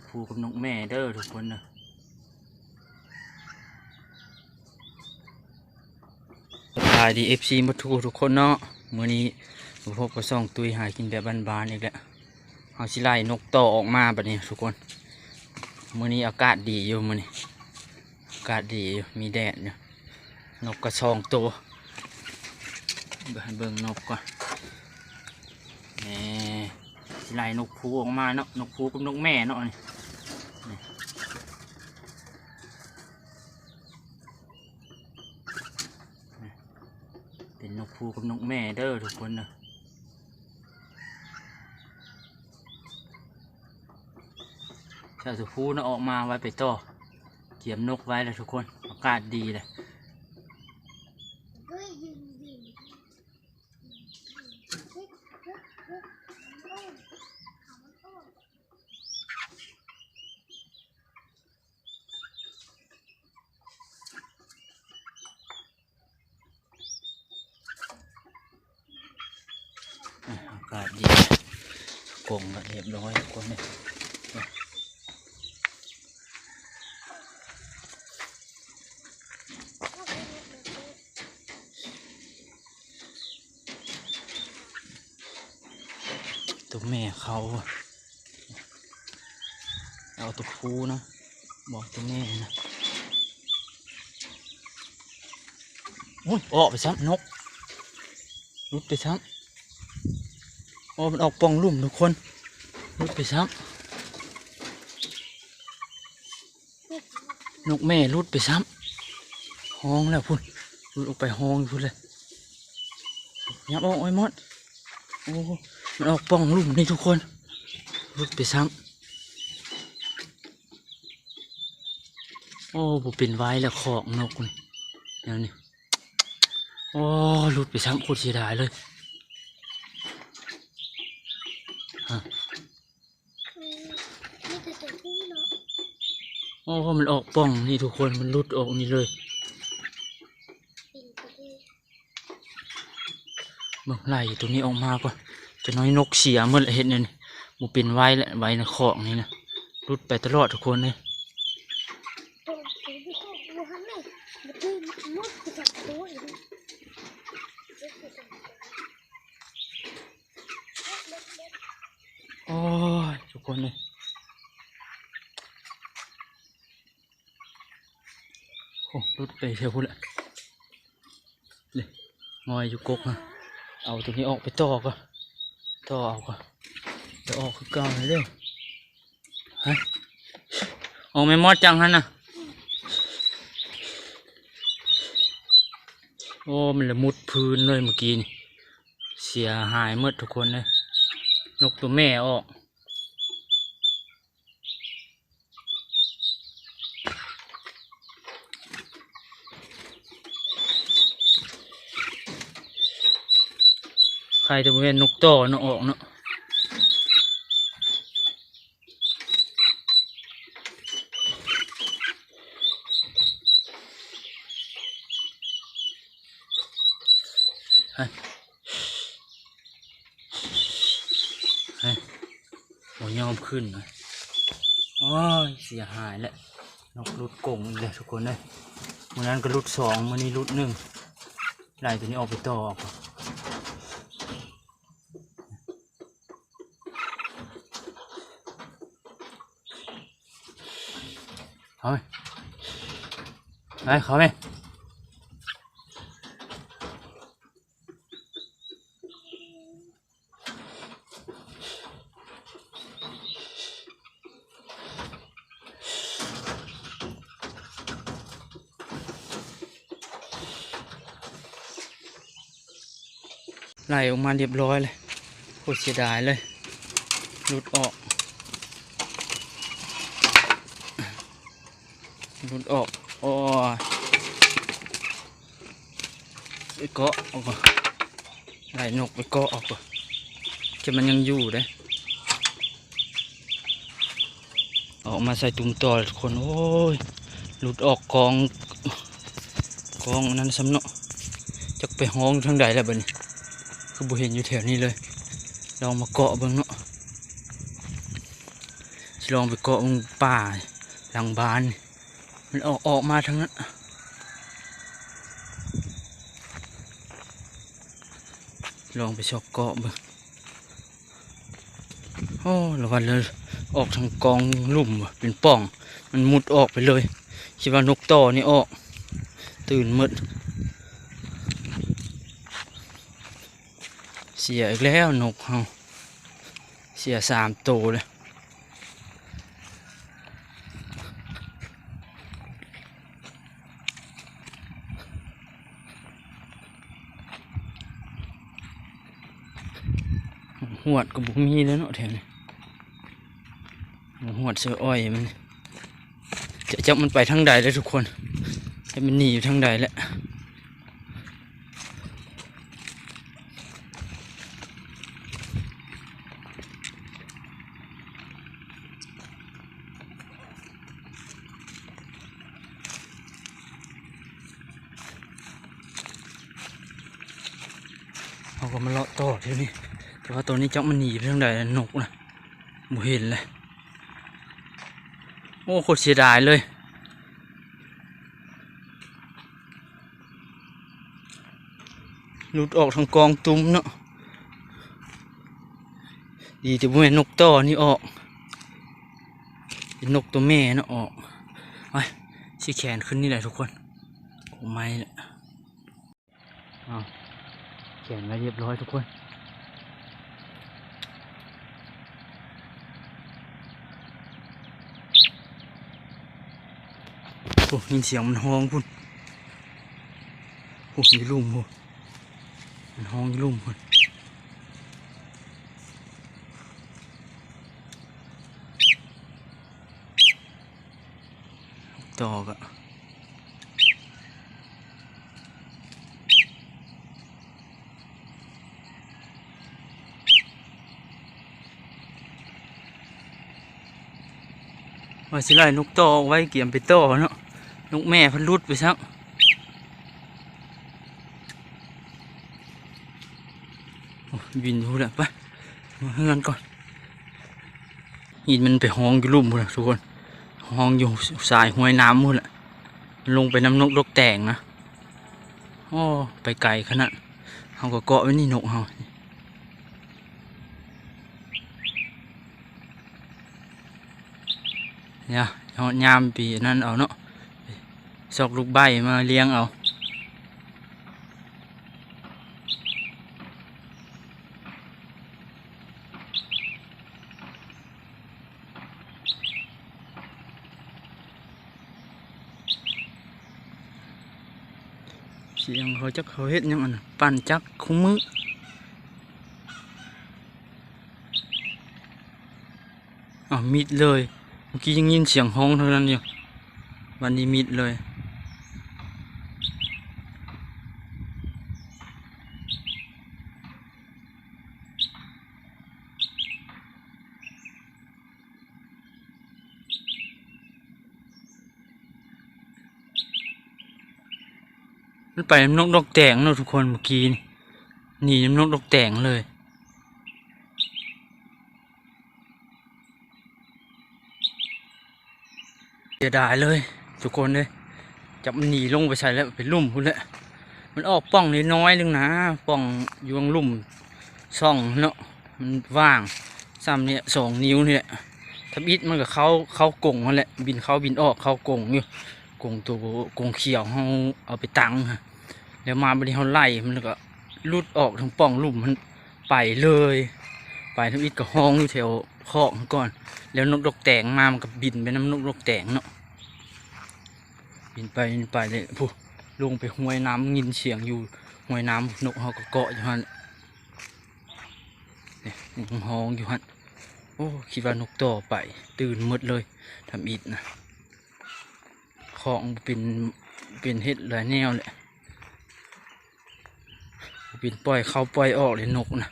กภูกับนกแม่เด้อทุกคนนะสบายดีFCมาทุกคนเนาะมื้อนี้พบกับซ่องตุยหากินแบบบ้านๆอีกแล้วเอาสิไล่นกต่อออกมาแบบนี้ทุกคนมื้อนี้อากาศดีอยู่มื้อนี้อากาศดีอยู่มีแดดอยู่นกกระซองตัวเบิ่งนกก่อนนี่สิไล่นกภูออกมาเนาะนกภูกับนกแม่เนาะนี่เป็นนกภูกับนกแม่เด้อทุกคนนะเจ้าตัวภูนะออกมาไว้ไปต่อเกี่ยมนกไว้เลยทุกคนอากาศดีเลยอากาศดีกงเรียบร้อยทุกคนเนี่ยตัวแม่เขาเอาตัวผู้นะบอกตัวแม่นะโอ้ยออกไปซ้ำนกรุดไปซ้ำโอ้มันออกปองลุ่มทุกคนรุดไปซ้ำนกแม่รุดไปซ้ำห้องแล้วพุ่นรุดออกไปห้องพุ่นเลยยับออกไอ้มดโอ้มันออกปองลุ่มนี่ทุกคนรุดไปซ้ำโอ้บุเป็นไว้แล้วขอกนกนี่อย่างนี้โอ้รุดไปซ้ำโคตรเสียดายเลยโอ้มันออกป่องนี่ทุกคนมันรุดออกนี่เลยเบิ่งไล่ตรงนี้ออกมาก่อนจะน้อยนกเสียเมื่อไรเห็นเนี่ยบุเป็นไว้แหละไว้ในขอกนี่นะรุดไปตลอดทุกคนเลยโอ้ยทุกคนเลยโอ้รุดไปเท่าพุ่นแหละเลยงอยอยู่กกนะเอาตรงนี้ออกไปต่อก่อนต่อเอาก่อนจะออกคือเก่าเลยเด้อฮะออกไม่มอดจังฮะน่ะโอ้มันละมุดพื้นเลยเมื่อกี้นี่เสียหายหมดทุกคนเลยนกตัวแม่ออกใครจะเป็นนกต่อเนาะออกเนาะโอ้ยยอมขึ้นเลยโอ้ยเสียหายแล้วนกรุดกงเลยทุกคนเลยวันนั้นก็รุดสองวันนี้รุดหนึ่งไล่ตัวนี้ออกไปต่อออกเอาไหมไปเขาไหมไล่ออกมาเรียบร้อยเลยโคตรเสียดายเลยหลุดออกโอ้ไปเกาะออกก่อนไล่นกไปเกาะออกก่อนจะมันยังอยู่เลยออกมาใส่ตุ่มต่อทุกคนโอ้ยหลุดออกกองนั้นซ้ำเนาะจะไปห้องทางใดแล้วบ้านี้คือบุเห็นอยู่แถวนี้เลยลองมาเกาะเบิ่งเนาะส ลองไปเกาะมึงป่าหลังบ้านมันออกมาทั้งนั้นลองไปชอกเกาะบ้างโอ้ระวังเลยออกทางกองลุ่มเป็นป่องมันมุดออกไปเลยคิดว่านกต่อนี่ออกตื่นมืดเสียอีกแล้วนกเฮาเสีย3 ตัวเลยหวดกับบุมีแล้วเนาะแถวนี้หวดเสืออ้อยมันจะจับมันไปทางใดเลยทุกคนให้มันหนีอยู่ทางใดแหละเขาก็มาเลาะต่อเท่านี้แต่ว่าตัวนี้จับมันหนีไปทางใดนกนะบ่เห็นเลยโอ้โคตรเสียดายเลยหลุดออกทางกองตุ้มเนาะดีแต่ว่า นกต่อนี่ออกเป็นนกตัวแม่เนาะออกไปชี้แขนขึ้นนี่แหละทุกคนโอ้ไม่แหละแขนมาเรียบร้อยทุกคนโอ้ยินเสียงมันฮ้องพุ่นโอ้ยลุ่มพุ่นมันฮ้องยลุ่มพุ่นดอกอะว่าสิไล่นกต่อไว้เกี่ยมไปต่อเนาะนกแม่พันรุดไปซักบินพูดแหละไปมาเฮือนก่อนหินมันไปห้องอยู่ลุ่มพูดแหละทุกคนห้องอยู่สายห้วยน้ำพูดแหละลงไปน้ำนกนกแต่งนะโอ้ไปไกลขนาดเขาก็เกาะไว้นี่นกเขาเนี่ยยามปีนั่นเอาเนาะซอกลูกใบมาเลี้ยงเอาเสียงเขาจักเขาเฮ็ดยังอันปั่นจักคุ้มมือมิดเลยเมื่อกี้ยังยินเสียงห้องเท่านั้นอยู่วันนี้มิดเลยมันไปน้ำนกดอกแตงเนาะทุกคนเมื่อกี้นี่น้ำนกดอกแตงเลยเสียดายเลยทุกคนเลยจับมันหนีลงไปใส่แล้วเป็นลุ่มพุ่นแหละมันออกป่องน้อยๆนึงนะป่องอยู่ตรงลุ่มช่องเนาะมันว่างซ้ำเนี่ย2 นิ้วนี่แหละทับอิดมันกับเข้ากงนั่นแหละบินเข้าบินออกเข้ากงอยู่กงตัวกงเขียวเขาเอาไปตั้งฮะแล้วมาบริเขาไล่มันก็ลุดออกทางป่องลุ่มมันไปเลยไปทับอิดกับห้องอยู่แถวคอกก่อนแล้วนกดอกแตงมามันก็บินไปน้ำนกดอกแตงเนาะบินไปเลยผู้ลงไปห้วยน้ำยินเสียงอยู่ห้วยน้ำนกเขาก็เกาะอยู่ฮะเนี่ยห้องอยู่ฮะโอ้คิดว่านกต่อไปตื่นหมดเลยทำอิดนะของเป็นเห็ดหลายแนวเลยเป็นปล่อยเข้าปล่อยออกเลยนกนะ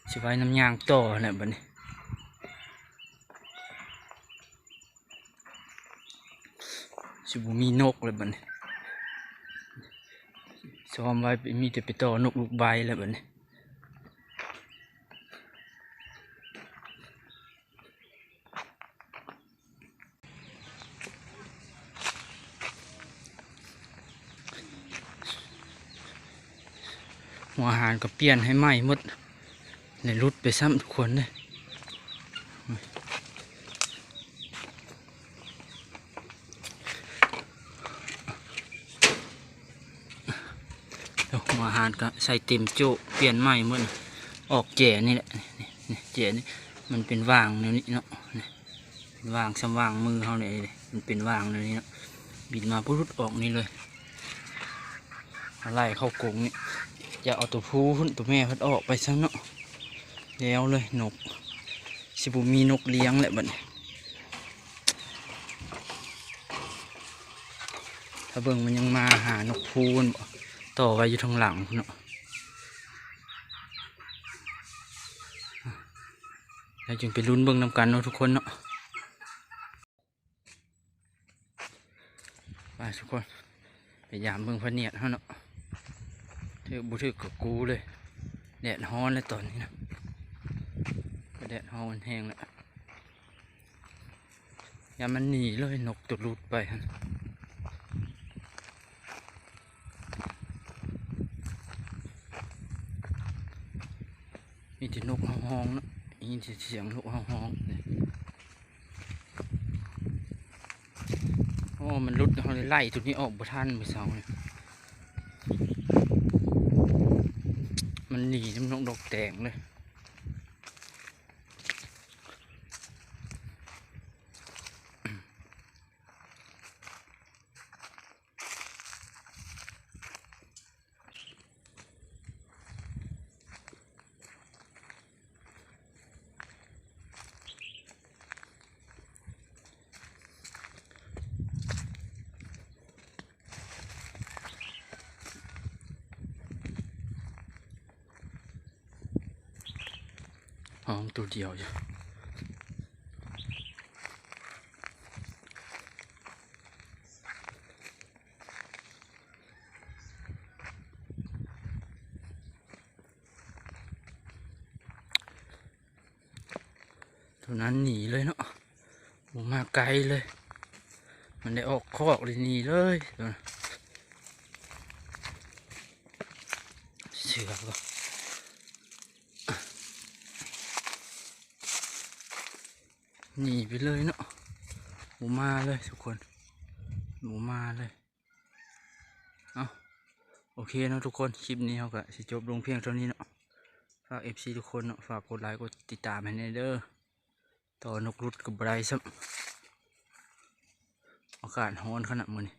สิไว้น้ำยางต่อแหละบัดนี้สิบุมีนกเลยบัดนี้ซ้อมไว้มีแต่ไปต่อนกลูกใบแล้วบัดนี้ หัวอาหารก็เปลี่ยนให้ไหม้หมดเลยรุดไปซ้ำทุกคนเลยหัวอาหารก็ใส่เต็มโจ๊เปลี่ยนไหม้หมดออกแจ่นี่แหละนี่แจ่นี่มันเป็นว่างแนวนี้เนาะเป็นว่างซ้ำว่างมือเขาเลยมันเป็นว่างแนวนี้เนาะบินมาพุดออกนี่เลยอะไรเข้ากรงนี่อย่าเอาตัวผู้ตัวแม่พัดออกไปซะเนาะแล้วเลยนกสิบุมีนกเลี้ยงแหละบัดนี้ถ้าเบิ่งมันยังมาหานกพูนต่อไว้อยู่ทางหลังเนาะแล้วจึงไปลุ้นเบิ่งนำกันเนาะทุกคนเนาะไปทุกคนไปยามเบิ่งพะเนียดเขาเนาะถือบุถือกับกูเลยแดดฮ้อนเลยตอนนี้นะแดดฮ้อนแห้งแล้วอย่ามันหนีเลยนกตัวรุดไปฮะมีแต่นกฮ้องๆเนาะยินเสียงนกฮ้องๆเนี่ยโอ้มันรุดเขาเลยไล่ตัวนี้ออกบ่ทันไปเสาเนี่ยมันหนีน้ำนกดอกแดงเลยห้องตัวเดียวจ้ะตัวนั้นหนีเลยเนาะผมมาไกลเลยมันได้ออกคอกเลยหนีเลยเสือก็หนีไปเลยเนาะหมูมาเลยทุกคนหมูมาเลยเอาโอเคเนาะทุกคนคลิปนี้เขาก็สิจบลงเพียงเท่านี้เนาะฝาก FC ทุกคนเนาะฝากกดไลค์กดติดตามให้ในเด้อต่อนกรุดกับไรซ้ำอากาศร้อนขนาดมื้อนี้